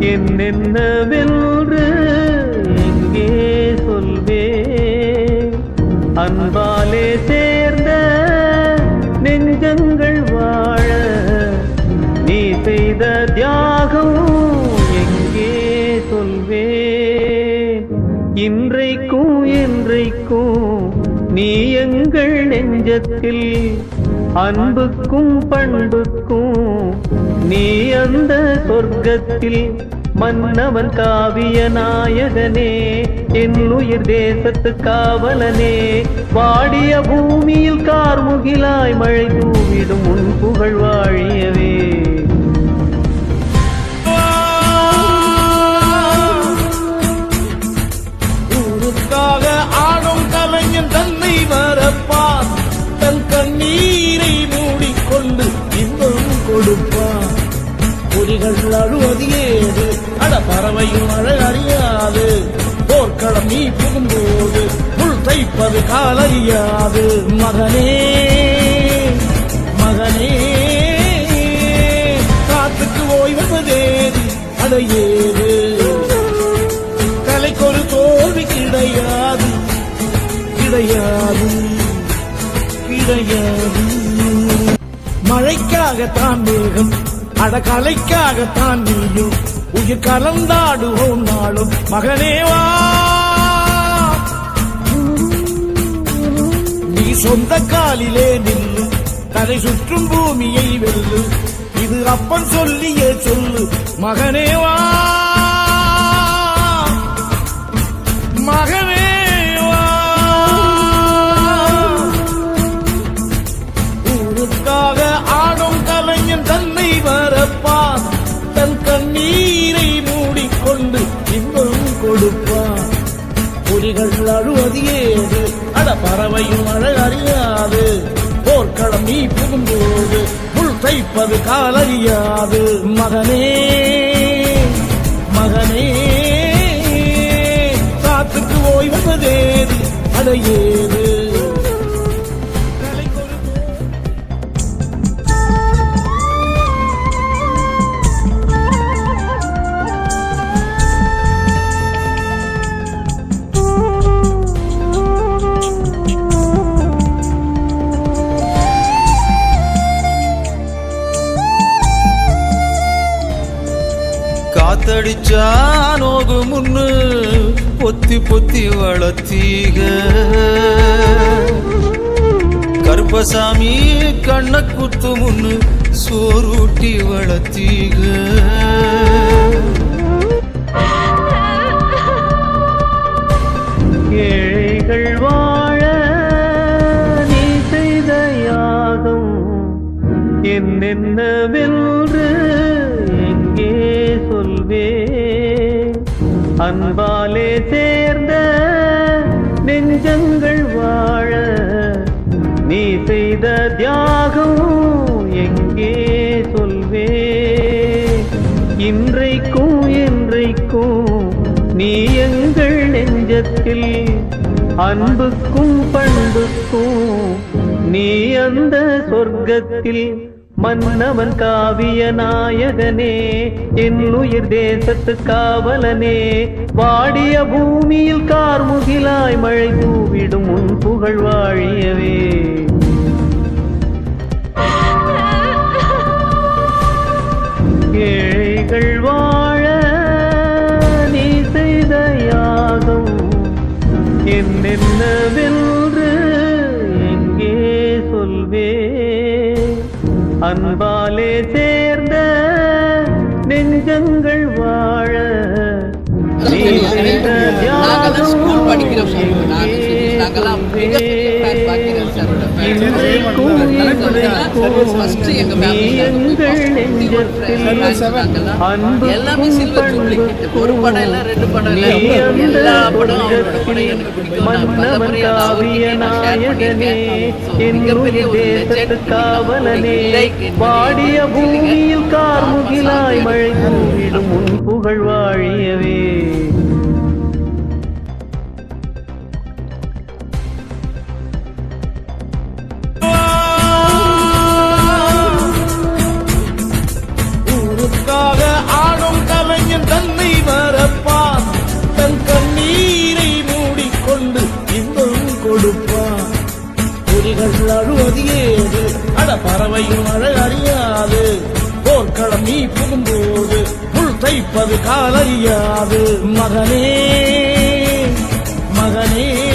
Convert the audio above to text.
என்னென்னவென்று எங்கே சொல்வே அன்பாலே சேர்ந்த நெஞ்சங்கள் வாழ நீ செய்த தியாகம் எங்கே சொல்வே இன்றைக்கும் என்றைக்கும் நீ எங்கள் நெஞ்சத்தில் அன்புக்கும் பண்புக்கும் நீ அந்த சொர்க்கத்தில் மன்னவன் காவிய நாயகனே என் உயிர் தேசத்து காவலனே வாடிய பூமியில் கார்முகிலாய் மழை தூவிடும் உன் புகழ் வாழியவே ஊருக்காக ஆடும் கலைஞன் தன்னை மறப்பான் தன் கண்ணீரை மூடிக்கொண்டு இன்பம் கொடுப்பான் புலிகள் அழுவது ஏது அட பறவையும் மழை அறியாது போர்க்களம் நீ புகும்போது முள் தைப்பது காலறியாது மகனே மகனே காத்துக்கு ஓய்வதேது அடையேது கலைக்கொரு தோல்வி கிடையாது கிடையாது கிடையாது மழைக்காகத்தான் வேகம் அடகலைக்காகத்தான் நீயும் உயிர் கலந்தாடுவோம் நாளும் மகனேவா நீ சொந்த காலிலே நில்லு தலை சுற்றும் பூமியை வெல்லு இது அப்பன் சொல்லியே சொல்லு மகனேவா மகனேவா ஊருக்காக ஆடும் கலைஞன் தன்னை மறப்பான் தன் கண்ணீரை மூடிக்கொண்டு இன்பம் கொடுப்பான் புலிகள் அழுவது ஏது அட பறவையும் மழை அறியாது போர்க்களம் நீ புகும்போது முள் தைப்பது காலறியாது மகனே மகனே காத்துக்கு ஓய்வதேது அடையேது காத்தடிச்சா நோகு முன்னு பொத்தி பொத்தி வளர்த்தீக கருப்பசாமி கண்ண குத்து முன்னு சோறுட்டி வளர்த்தீக ஏழைகள் வாழ நீ செய்த யாகம் என்னென்னவென்று எங்கே சொல்வே அன்பாலே சேர்ந்த நெஞ்சங்கள் வாழ நீ செய்த தியாகம் எங்கே சொல்வே இன்றைக்கும் என்றைக்கும் நீ எங்கள் நெஞ்சத்தில் அன்புக்கும் பண்புக்கும் நீ அந்த சொர்க்கத்தில் மன்னவன் காவிய நாயகனே என் உயிர் தேசத்து காவலனே வாடிய பூமியில் கார்முகிலாய் மழை தூவிடும் உன் புகழ் வாழியவே ஏழைகள் வாழ நீ செய்த யாகம் என்னென்னவென்று எங்கே சொல்வே அன்பாலே சேர்ந்த நெஞ்சங்கள் வாழ நீ செய்த தியாகம் மன்னவன் காவிய நாயகனே என் தேசத்து காவலனே வாடிய பூமியில் கார்முகிலாய் மழை தூவிடும் உன் புகழ் வாழியவே ஆடும் கலைஞன் கொடுப்பான். புலிகள் அழுவது ஏது, அட பறவையும் அழ அறியாது. போர்க்களம் நீ புகும்போது முள் தைப்பது காலறியாது. மகனே மகனே